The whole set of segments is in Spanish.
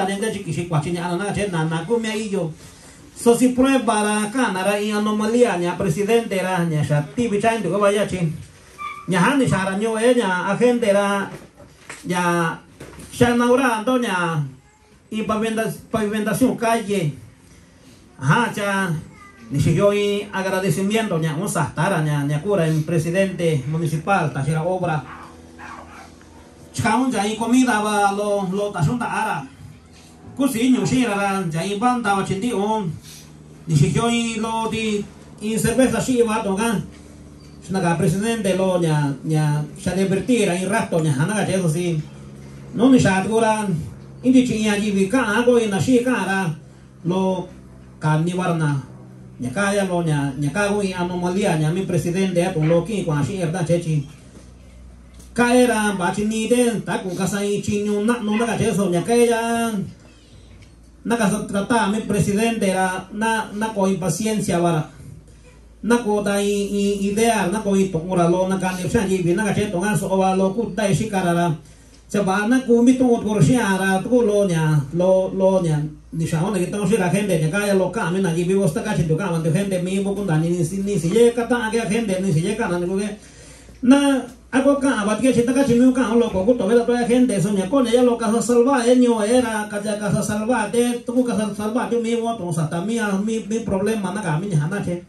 también de chiqui cuachiña na che na kumia iyo so si prueba la canara y anomalía ña presidente era ña shati bichain to vaya chi ña hani shara ño ella agente era ña shanaura antoña y pavimentación calle ajá cha ni si yo y agradecimiento ña un sastara ña cura el presidente municipal tashira obra chkaun ya y comida va lo tasunta ara kusinyo shira ya y banda wa chindi on ni si yo y lo di y cerveza shi va toga naga presidente lo ña se divertira y rato ña hanaga eso sí no ni sa cura indi chiña jibi ka ago y na shi cara lo carnivarna ña kaya lo ña kago y anomalía ña mi presidente ato lo ki kwa shi erda chechi kaera bachini den ta ku kasai chiño na no naga eso ña kaya naga trata mi presidente era na ko impaciencia bara na ko dai idea na ko itongura lo na kan sha jibi naga che tonga so wa lo ku dai shikarara chaba na ku mi to ko shiara to lo nya ni sha ona que tengo la gente que cae lo cambia na jibi bosta ka chindo ka man de gente mi bo kun dani ni si ye ka ta ga gente ni si ye ka na ni ke na ako ka abat ke chita ka chinu ka lo ko to vela to gente so nya ko ya lo ka salva ño era ka ya ka salva de to ka salva de mi wo to sa ta mi problema na ka mi hana che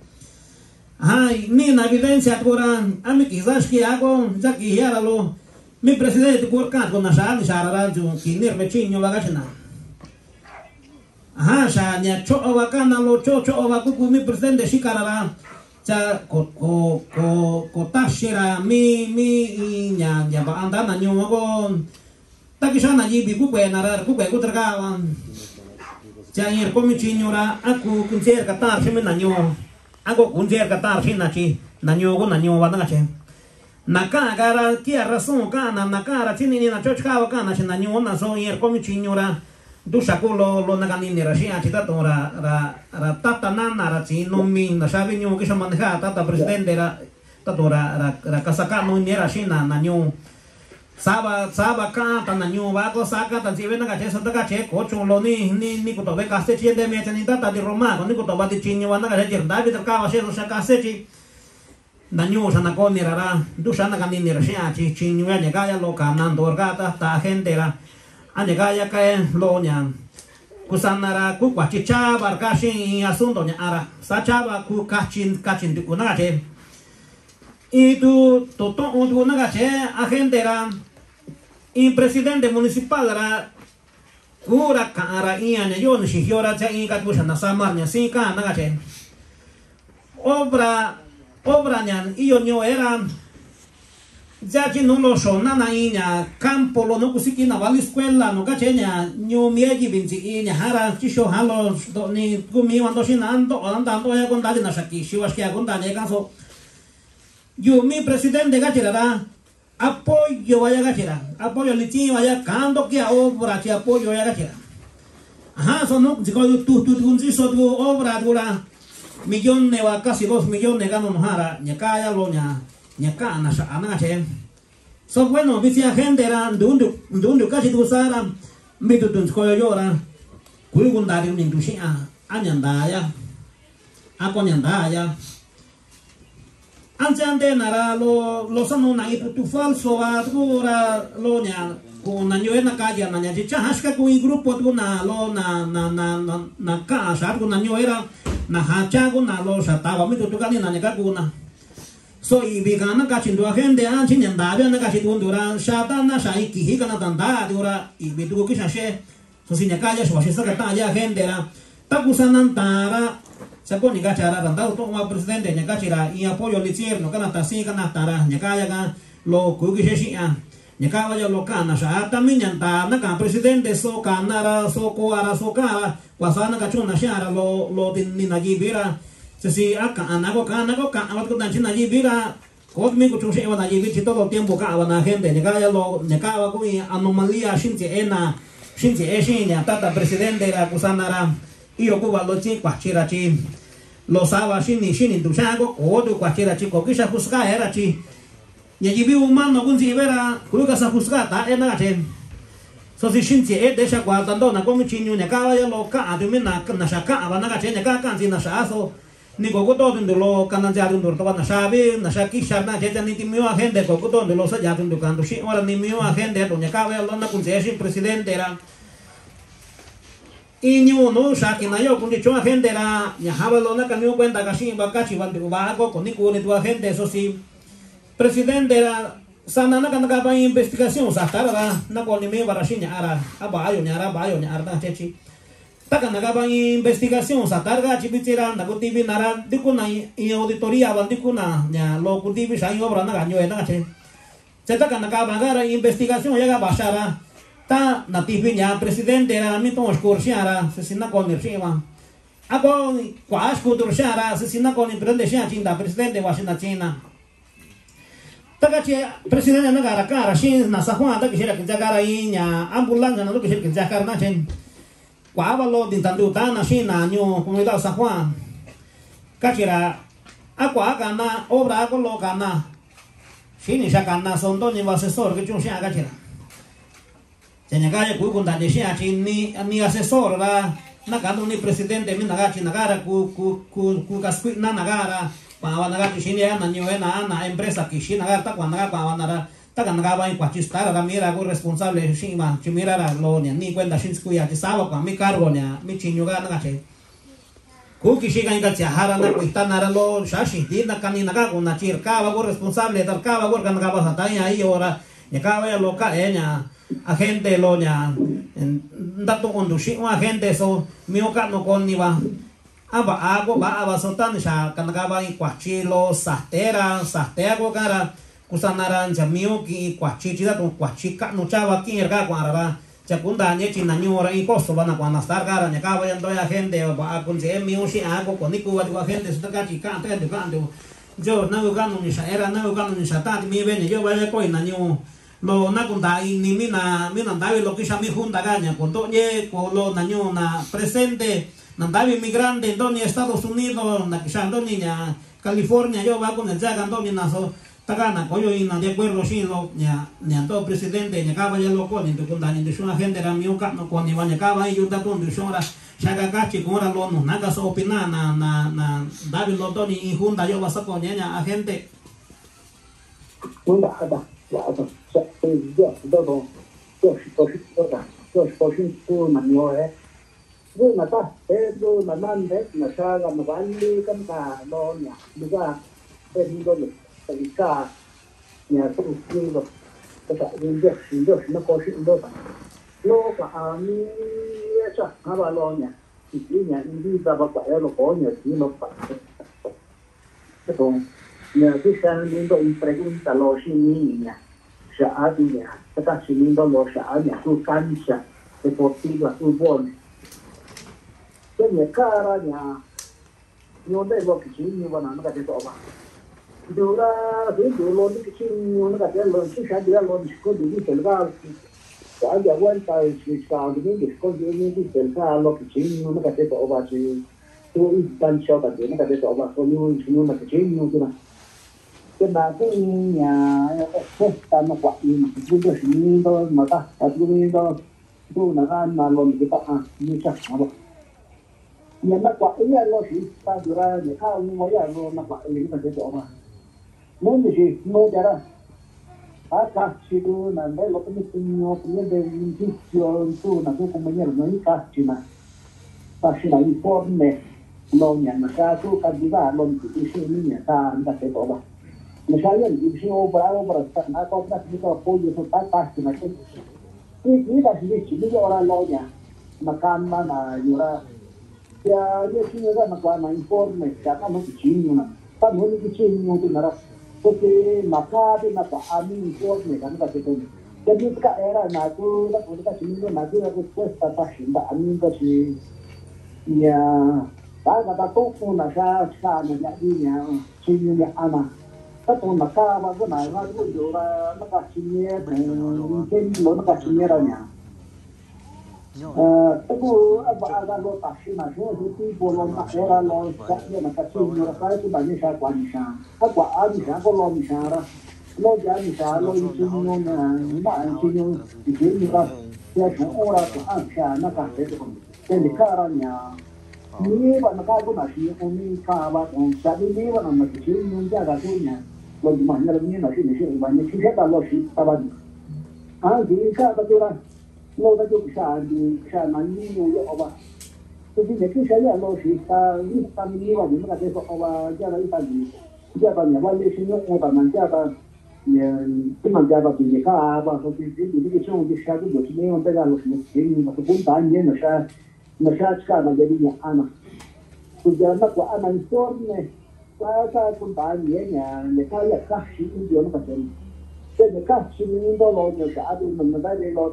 ay ni na evidencia kuran ami quizás que hago ya que ya lo mi presidente por con na sa ni sa ra ju ki ni me chiño va gachna aha sa nya cho wa kana lo cho wa ku mi presidente shikarara cha ko tashira mi nya ba anda na nyo go ta ki sana ji bi ku na ra ku tergawan cha ir ko mi chiño ra aku kuncer katar shime na nyo ako kuncer katar shina chi na nyo go na nyo wa na che na ka gara ki razón kana na cara chini ni na chochka kana na nyo na so ir ko mi chiño ra du sakulo lo nagani ni rasia chita to ra tata nana ra chi no mi na sabe nyo que se maneja tata presidente ra tato ra kasaka no ni ra shina na nyo saba ka ta na nyo va ko saka ta si ven ga che sa ta ga che ko chu lo ni ko to ve ka se chi de me chani tata di roma ko ni ko to ba di chi ni wa na ga che david ka va se no sa ka se chi na nyo sa na ko ni ra du sa na ga ni rasia chi ni wa ne ga ya lo ka nan dor ga ta gente ra ane kaya lo nya kusanara ku kwachicha barkashi asunto nya ara sachaba ku kachin di kunache itu toto undu nagache agente era y presidente municipal era kura kara iya nya yo ni shiora cha in ka kusana samar nya sika nagache obra nya iyo nyo era ya que no lo son na iña campo lo no kusiki na vali escuela no cachenya nyu miegi binci iña hara chisho halo ni kumi wando shinando andando ya con dali na shaki shiwas que agonda ne caso yo mi presidente gachera apoyo vaya gachera apoyo liti vaya kando que obra que apoyo vaya gachera ajá son no digo tú kunzi so tu obra dura millón ne va casi 2 millones gano no hara nya kaya lo nya ka na sa ana che so bueno visi agente era ndundu casi tu sara mitu tun ko yo ra ku gunda ri ni dushi anyanda ya ako nyanda ya anjande nara lo sanu na itu tu falso va dura lo nya ko na nyo na ka ya na nya cha haska ku grupo tu na lo na ka sa ku na nyo era na hacha ku na lo sa ta va mitu tu ka ni na ka ku na so ibi kana ka chindu agente an chinya ndabe na ka chindu ndura shata na shai ki kana tanda dura ibi tu ki shashe so sinya ka ya shwa shisa ka ta ya agente ra ta kusanan tara sa ko ni ka chara tanda to ma presidente nya ka chira y apoyo licierno kana ta si kana tara nya ka ya ga lo ku ki sheshi nya ka wa ya lo kana sha ta minya ta na ka presidente so kana ra so ko ara so ka wa sana ka chuna shara lo din ni na gibira si aka anago ka amat ko tanchi na jibira ko mi ko chuse wa na jibi chito lo tiempo ka wa na gente ne ka ya lo ne ka wa ko anomalía shinche shinya tata presidente la kusanara iyo ko wa lo chi kwa chira chi lo sawa shini tu shago ko do kwa chira chi ko kisha kuska era chi ne jibi umano kun jibera kuluka sa kuska ta ena che so si shin che de sha kwa tan do na ko mi chin yu nya ka wa ya lo ka tu mi na sha ka ba na ka che nya ka kan si na sha so ni ko ko to de lo kan na ja dun do to ba na sha bi na sha ki sha na che ni ti mi wa gente ko to de lo sa ja dun do kan do shi ora ni mi wa gente to nya ka wa lo na kun se shi presidente era y ni uno saque na yo con dicho gente era ya hablo na cambio cuenta casi va casi va de bajo con ni con tu gente eso sí presidente era sana na kan ka pa investigación sa tara na ko ni me barashinya ara abayo nya ara chechi ta kan ka pa investigación sa targa chibitira na ko tv nara dikuna y auditoría van dikuna nya lo ko tv sa yo bra na ganyo na che ta kan ka pa gara investigación ya ga basara ta nativinya presidente era mi to scorsiara se sina con il cima ako qua scutursiara se sina con il prende sia cinta presidente wasina cina taka che presidente na gara cara shin na sa hua ta che era che gara inya ambulanga na lo che gara na chen qua valo din tandu ta na shin na nyo come da sa hua ka chira akwa kana obra ko lo kana shin sha kana son don ni asesor che chung sia ka chira Tenya kaya ku kun tanya siya ni asesor la nakado ni presidente mi nagachi nagara ku kaskwit na nagara pa nagachi siya na nyo na empresa ki siya nagara ta kwa naga pa nara ta kan nagaba in kwachistara la mira ko responsable shima chimira la lo ni kwenda shinsku ya tisaba kwa mi cargo nya mi chinyo ga nagachi ku ki siya ka chahara na ku itanara lo shashi di na kanina ka kun na chirka ba ko responsable tar ka ba ko kan nagaba sa tanya iyo ora nya ka ba lo ka nya agente lo nya dato conduci un agente so mio cano con ni va aba sotan sha kanagaba i kwachilo sahtera go cara kusanara ja mio ki kwachi chida to kwachi ka no chava ki erga kwara ja kunda nye china nyora i koso bana kwa nastar cara nya ka va yando ya gente ba kun je mio shi ago con ni ku wa agente so ka chi ka ta de ka yo na go gano ni sha era na go gano ni sha ta mi bene yo va ko na nyu lo na kunda ini mina ndavi lo kisha mi junta gaña con doñe con lo naño na presente na ndavi migrante doñe Estados Unidos na kisha doña California yo va con el jaga doña na so tagana koyo ina de acuerdo sin lo nya todo presidente nya kaba ya lo con into kunda ni de una gente era mi ka no con ni baña kaba y yo da con de shora shaga gachi con ora lo no naga so opina na ndavi lo doña y junta yo va sa con nya agente junta ada ya eso yo todo por fin tú manio rồi mà ta rồi mà nan na sa ga ma ban ni kan ka lo nya duga do lo ta ka nya tu ni lo ta yo na ko shi do ta lo ka ni sa ha ba lo nya ni nya ni ta ba ba lo ko nya ni lo pa to nya tu san ni do pregunta lo shi ni nya Sha'adnya, kita sinindo lo sha'adnya, su cancha deportiva, fútbol. Kaya karanya, yung dahil kichin yung wala nakatito ba. Dura, duro ni kichin yung nakatito, siya dia lo disko di selga. Kaya wanta siya di disko di selga lo kichin yung nakatito ba si tu istan siya di nakatito ba so yung nakichin yung na. Na cái nhà ta nó quậy chúng tôi chỉ nhìn thôi mà ta chúng nhìn thôi tôi là ăn mà luôn cái ta như chắc hả bác nhà nó quậy nhà nó chỉ ta đưa ra để khao như mấy nhà nó quậy những cái chỗ mà muốn gì muốn cái đó cả chỉ tôi là đấy là cái tình yêu cái bên cái chuyện tôi là tôi cũng mấy nhà nói cả chỉ mà ta chỉ là inform này lo nhà mà ta tôi cái gì đó lo cái chuyện như nhà ta cái chỗ mà misalnya di obra sana kau nak kita punya tempat pasti macam ini kita sini orang lonya makan mana jura ya dia sini kan makan informe karena masih sini mana kan ini sini yang tu nara tapi makan di napa ami informe kan kata itu jadi ke era naku nak kita sini naku aku terus tak sih ami kasi ya kata tu pun nasa sana jadi ya sini ya anak tất cả mà ca mà cái này nó ví dụ là nó cả chín nhé cái lối nó cả chín nhé đâu nhỉ cái bộ anh đã lo taxi mà số thì bộ lo mà era lo cái gì mà cái chín nhé cái bạn như sao quan sao cái quả anh sao có lo như sao đó lo giá như sao lo chín nhé mà chín nhé thì cái như là ya chung ora to an cha na ka se ko te ka ra nya ni ba na ka ko na shi ko ni ka ba ko sa ni ba na ma chi ni ja ga tu nya lo ma na ni na shi ni shi ba ni shi ta lo shi ta ba an di ka ba tu ra lo da ju sha na ni yo ba thì để cái cái lo thì ta đi ta đi vào những cái cái họ và gia đình ta nhà bạn đi sinh nhật của bạn gia ta nhà cái mình gia ta thì cả và sau khi đi cái chỗ đi xa cái chỗ này mình bây giờ lúc mình thì mà cũng đã nhiều nó xa cả là jadi nhà anh tôi giờ nó của anh số này ta cũng đã nhiều nhà người ta là các sĩ điều nó phải cái các sĩ đó lo nhiều cả thì mình phải đi lo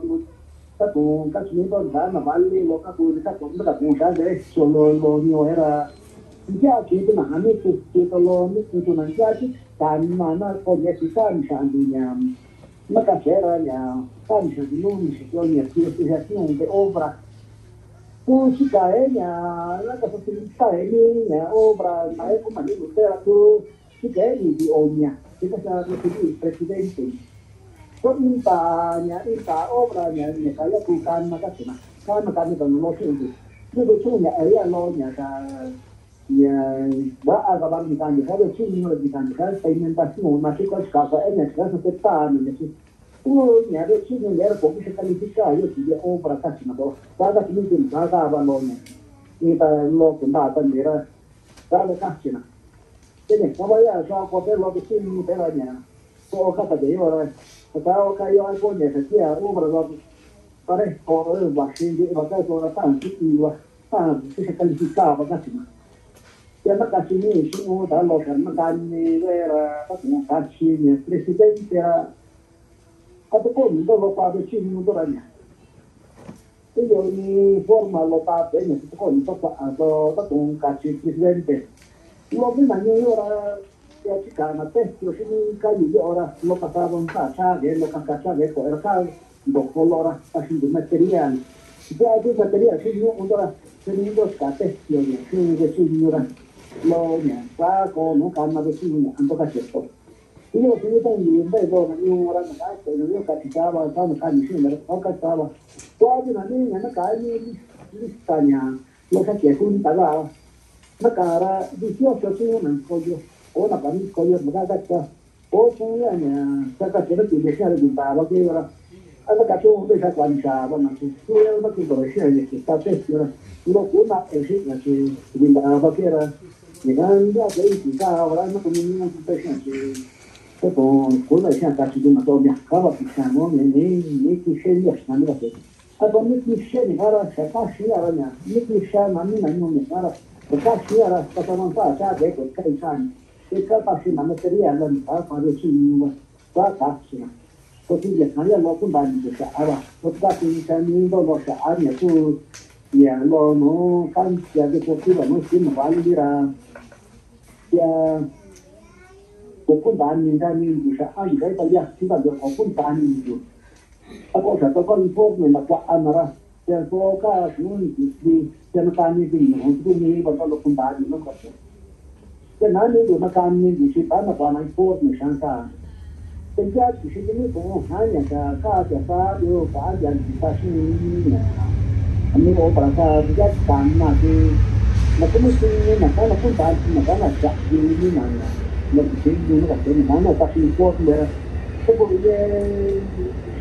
các cụ các sĩ đó đã mà bán đi lo các cụ các cũng rất là cũng sáng đấy rồi lo nhiều era giá trị của nó này thì cái lo này thì nó giá trị càng mà nó có giá trị càng sáng thì nhà nó cả sẽ ra nhà càng sáng thì luôn sẽ cho nhà thì sẽ dùng cái obra cũng chỉ cái nhà nó có thể cái nhà obra này cũng mà đi một cái là cứ chỉ cái gì thì ôm nhà thì cái sao cái gì presidente có inta obra nhà cái là cũng can mà cái gì mà can thì nó sẽ gì như vậy chung nhà ấy là lo nhà cả nhà ba aga ba mi can cái là chung như là mi can cái pavimentação mà cái casa é nhà casa que tá né nhà đó chung như là cũng sẽ qualificar eu thì obra cái gì mà đó cada que tem cada ba lo nhà người ta lo cũng đã tên gì ra cada cái gì mà cái này nó bây giờ sao có thể lo cái chung như thế là nhà có cái gì rồi Kalau kayu aku ni saja, berapa pada orang vaksin di mana orang tak cuti tak sekali kita apa sih? Jadi kasih ni semua dah lakukan makan ni, tapi kasih ni presiden dia, atau pun kalau pada sini orang itu ni formal lepas ni, itu pun atau kasih presiden dia. Lalu mana orang ya chica na te yo sini kayu yo ora lo pasaba un cacha de lo cacha de por acá do colora así de material ya de material sí no ora sini dos cate yo ni de señora lo ya va con no calma de señora anto cacheto y yo sí también de do no ora na que yo cachaba estaba casi sí me lo cachaba todo na niña na calle listaña lo que juntaba na cara 18 sí no coño o la panis coño me da gacha o soña saca que te deja de pintaba que ahora anda cacho de esa cuancha bueno si tú no te lo decía que está tesoro lo una es que pintaba que era llegando a que y ahora no como ninguna situación que con la gente casi de una doble acaba pisando ni que sería no sé a donde que se ahora se pasa ahora ni que se no me ahora casi ahora para no pasar de que caen cái bác sĩ nằm ở đây là phải phải điều trị nhiều quá bác sĩ có thể là cái lo cũng đang được cả rồi có bác sĩ cái những đó lo cả nhà tôi nhà lo nó can nhà cái cuộc sống nó xin mà phải đi ra nhà cũng đang nhìn ra nhìn được cả ai đấy bây giờ chúng ta được cũng đang nhìn được có thể có con phố này là quá anh ra giờ có cả những gì cho nó can như gì nó cũng như vậy nó cũng đang nó có cái này nếu mà can như gì thì phải là quan anh phố mình sáng tạo cái giá trị cái này cũng hay là cái điều cả dân thì ta suy nghĩ anh ấy bảo là cái giá trị mà thì mà cái mức như mà cái là cũng tại mà cái là chặt như mà mình chỉ như nó cái mà nó ta suy phố thì cái bộ cái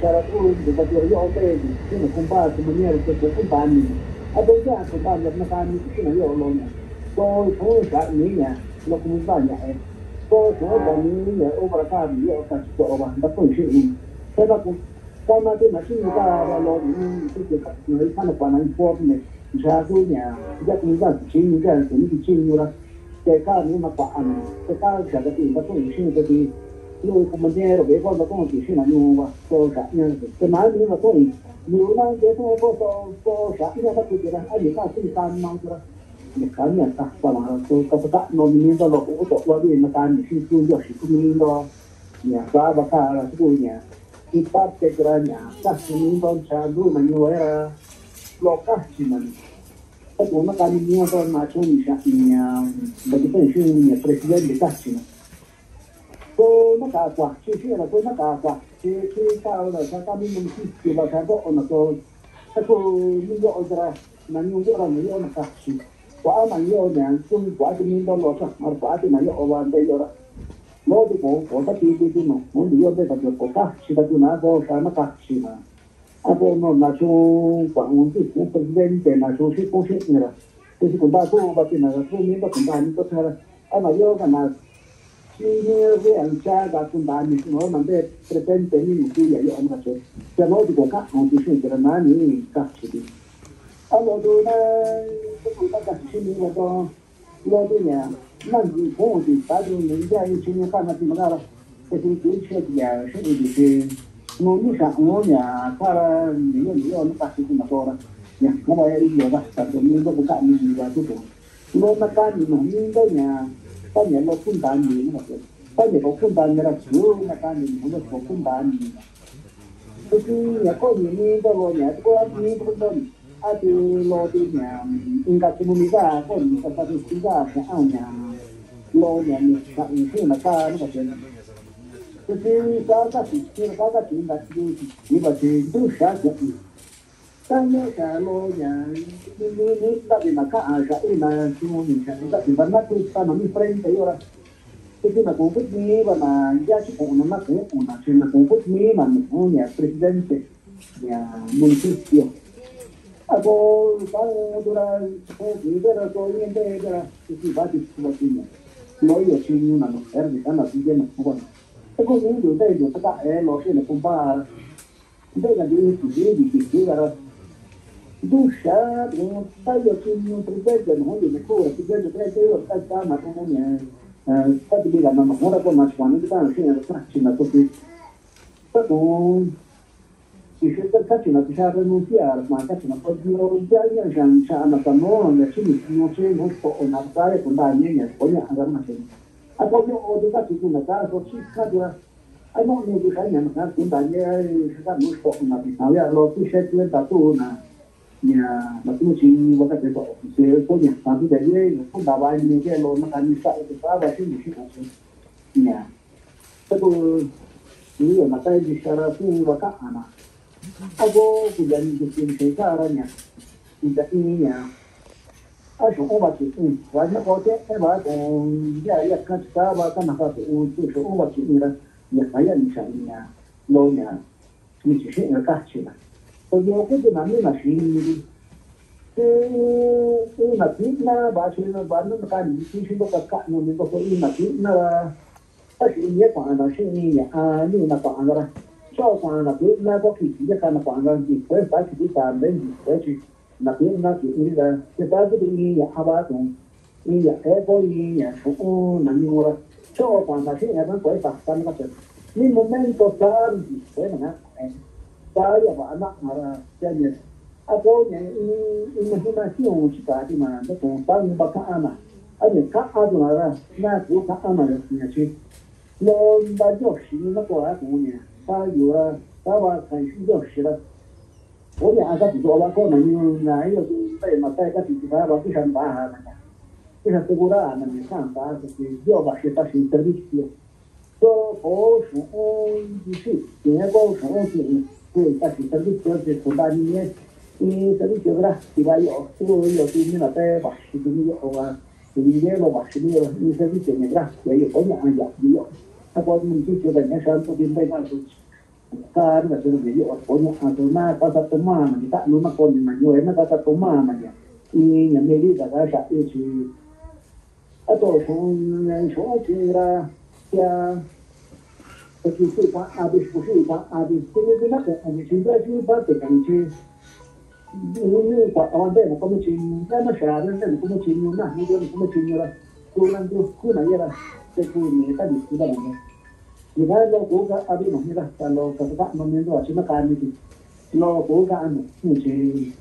cara tu de bagian yo te ni mà cũng ba cái maniera che cũng ba ni a dove già che ba la macani che io lo poi cả ni nha nó cũng ba nha poi cả ni nha over ka ni yo ka to over da poi shi ni thế là cũng cái mà cái machine ta lo ni cái nó khá quan anh phố này ra tu nhà giá cũng ra chỉ ni ra cũng đi chỉ ni ra cái cả ni mà quan cái cả cái cái da poi shi cái lui come dire che quando tu ti fino a nuova cosa che mai mi ma poi non che tu cosa io da tutti da ai ka si tan mang ra ne ka ni ta pa ma to ka ta no mi do lo ko to lo di ma tan si tu yo si tu mi do ya ba ba ka la tu ya i parte grania ta si mi do cha du ma ni era lo ka si man e tu ma ka ni do ma chu ni sa ni da di pensione ni presidente ta si no cả quả chi là tôi nó cả quả chi cao là sao mình chi là sao đó nó tôi mình gọi ra mà nhiều cái là nhiều nó cả chi quả mà nhiều nè cũng quả thì mình đâu lo sao mà quả thì mà nhiều vào đây rồi nó thì có cái gì nó muốn nhiều đây là có cả chi là tôi nói có sao nó cả chi mà nó là số quảng ngôn thì cũngเป็นเป็นlà số sĩ cố sĩ nữa thì cũng đã số và thì là số miếngก็cũngได้นี่ก็เท่าmà yêu cái là senior với anh cha đã cũng đãนี่nóมันได้ present เป็นนี่คืออย่างนี้อันนั้นใช่จะnói thì có các họ thì sẽ cái làนี่cácสิ่งเราดูนะก็ดูตั้งแต่สิ่งนี้แล้วก็เราดูเนี่ยนั่นคือผมที่ตาดูนี่จะอยู่ที่นี่กันมาที่มันอะไรแต่ที่ที่เชื่อที่อย่างเช่นที่我你想我呢，他没有那个事情做了，呀，我也有吧，但是你都不干，你就做。我那干你农民的呢，当年我混蛋你那个，当年我混蛋你了，就那干你我我混蛋你，就是也过年你到了呢，过你不到，就老的呢，应该是你个过年个是现在是按呢，老年的上是那个那个些。就是大家是大家应该是你把这都下去，但要下老人，你那边那看啊，啥那什么你看，那边那都他们没 friend 的了，就是那公布你吧嘛，人家是公那那公布那是那公布你嘛，我呢 president 呀，民主党，啊个当都啦，我记得了，做年代的啦，就是把这什么东西，老有钱那种，而且看到时间了，不管。这个人就在有这个老师的公办，这个就是自己的了，就啥我大约是用这个的，我有的课，这个就在这个大家嘛，他们他这里嘛，我那个嘛，传的这个现在是现在都是，这种其实这他现在是啥的东西啊，嘛，他现在不是说家里像那什么的，是你用些我说那个也不大年，我讲个嘛是。Aku yo juga tu na cara so chica dia ai não me deixa nem na tu da dia está no foco na final ya lo tu che tu da tu na ya na tu chi wa ka te so se ko ni ta tu da dia ko da ba ni ke lo na ka ni sa tu sa ba chi ni chi ka ya tu ni yo na ta di sara tu wa ka ana aku ku ya ni ke ni ka ra nya da ni ya acho uma que vai na volta é vai com já cantava tá na casa tu uma que era ya kaya ni shania lo ya ni chi shi na ka chi na to yo ko de na ni na shi ni na ti na ba shi na ba na ka ni chi shi ka ka no ni ko na ti na a shi ni pa na shi ni ya ni na pa na cho pa na ti na ko ki ya ka na pa na ji ko ba ki ta ben ji ko chi na bien na ki ni da ke ta de ni ya aba tu ni ya e bo ni ya su na ni ora cho pa na shi ya na ko ta ta na ka ni momento ta ni ko na ta ya ba na ara ya ni a bo ni imaginación chi ta di ma da ko ta ni ba ka ana a ni ka a du na ku ka ana ni chi lo da jo shi ni na ko a ku ni ta yu ra ta ba kan shi jo shi la我俩个比较了，可能那有在嘛在个地方吧，非常大哈，非常多的那你看啥就是要把是把是这里去，说好说就是现在搞什么是对把是这里就是不大里面，你这里就是啦，地方有有对面那在把是这里有啊，这里面了把是里有，你这里这里啦也有好两样有，他说你就觉得你上这边没办法。ka na tu ni yo ko ni a tu na ka sa tu ma ni ta lu ma ko ni ma yo na ka sa tu ma ma ya ni ni me li da ga sha e chi a to shon ni sho chi ra ya ko chi su pa a bi su su pa a bi ko ni na ko ni chi da chi ba te kan chi ni kwa a de ko ni chi na ma sha na ko ni chi ni na ni do ko ni chi ni ra ko na do ko na ya ra te ko ni ta di ku da ni Igual lo que había mira lo que va moviendo así na carne lo que ando sí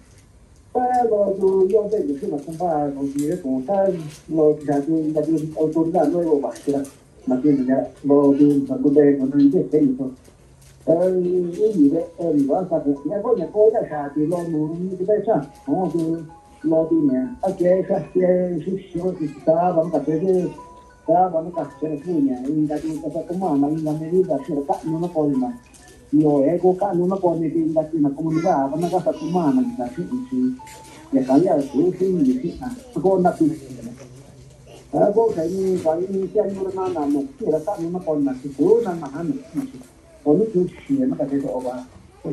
pero yo de que la compra lo que con tal lo que ya tu autoridad nuevo va a ser más bien ya lo de cuando de no dice eso y de va a ser ya voy a poder ya de lo no ni de esa no de lo de ne a que esa que sí sí está vamos a hacer ya bueno ka se le puña y da que cosa como la medida se ka no no puede más yo ego ka no no puede que la que la comunidad van a casa como la que ya cambia su fin y sí con la tu có thể như cái trên như là làm một cái là sao nó còn là cái số năng mà hắn có những cái chuyện nó phải thay đổi và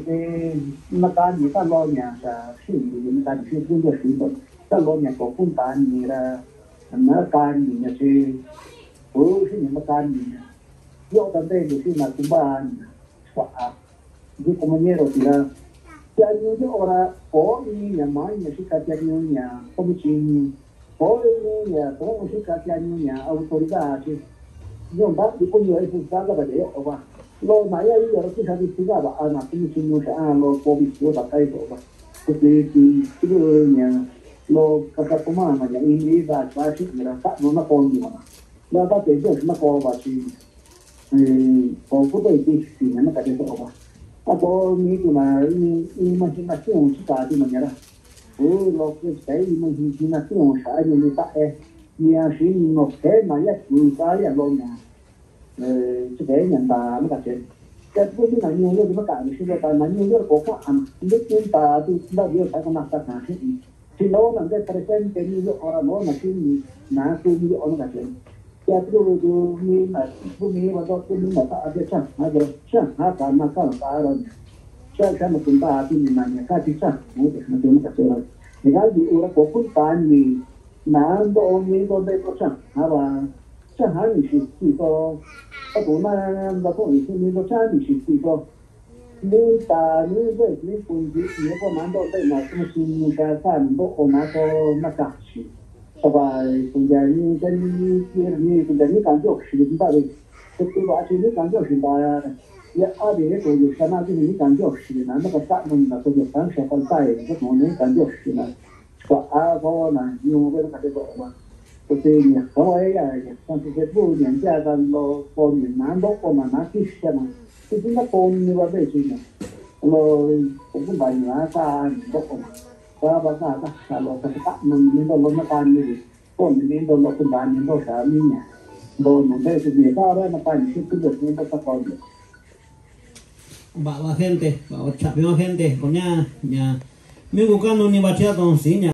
cái nó ta như ta lo nhà là sự những cái chuyện cũng được sử dụng ta lo nhà có cũng ta như là nó ta như là cái số những cái ta như do tận đây được là cũng ba quả cái compañero thì là cái như ora có nhà máy nhà cái cái như nhà công trình có một cái cái như nhà autoridad thì nhưng bác thì có nhiều cái phương pháp là để ở qua lo máy ấy giờ cái sao thì ra bảo là cũng chỉ mua sẽ lo có bị số đặt tay rồi cái cái nhà lo các cái mà nhà in đi và phải chịu là các nó còn nhiều mà là ta thấy được nó có và chỉ có cái đấy thì nó cái đấy rồi có như là imaginación chỉ cả thì mình nhớ lo que está imaginación sai như ta nhà sĩ một thế mà nhất người ta là lo nhà chứ để nhận ta mới cả chuyện cái là nhiều người mới cả sự là là nhiều người có cả ăn biết chúng ta thì đã biết phải có mặt ta nào thì nó là cái presente như orang nó là cái na tu như orang cả chuyện cái tu ni mà tu ni mà đó tu ni mà ta ada chẳng hay rồi chẳng hay cả mà cả ta rồi saya mà chúng ta thì mình làm cái gì sao muốn để nó được cái rồi thì cái gì ora có cũng tan gì nào đó mình có đây có chẳng hay là chẳng hay thì có tụi nó đã có những cái mình có chẳng thì có nên ta nên vậy nên cũng gì nếu có món đồ đây mà cũng xin cái sản đồ của nó có nó cả gì và cũng như cái như cũng như cảm giác gì chúng ta đi cái loại gì cảm giác gì ta ya ada itu di sana tu ni kan jauh sih, nanti kita pun nak kerja kan siapa tahu itu mana kan jauh sih, so apa na, you boleh kata apa, seperti ni, kalau ya, sampai sebelum ni jangan lo pon ni, nanti pon mana kisah na, itu nak pon ni apa sih na, lo pun banyak lah kan, pon, kalau bahasa kalau kita ni lo makan ni, pon ni lo pun banyak lo sami ni, lo nanti tu dia kalau makan itu tu dia tak pon. Bảo la gente, bảo chạp với gente, còn nhà mình cũng có nông nghiệp bát cháo đồng xí nhà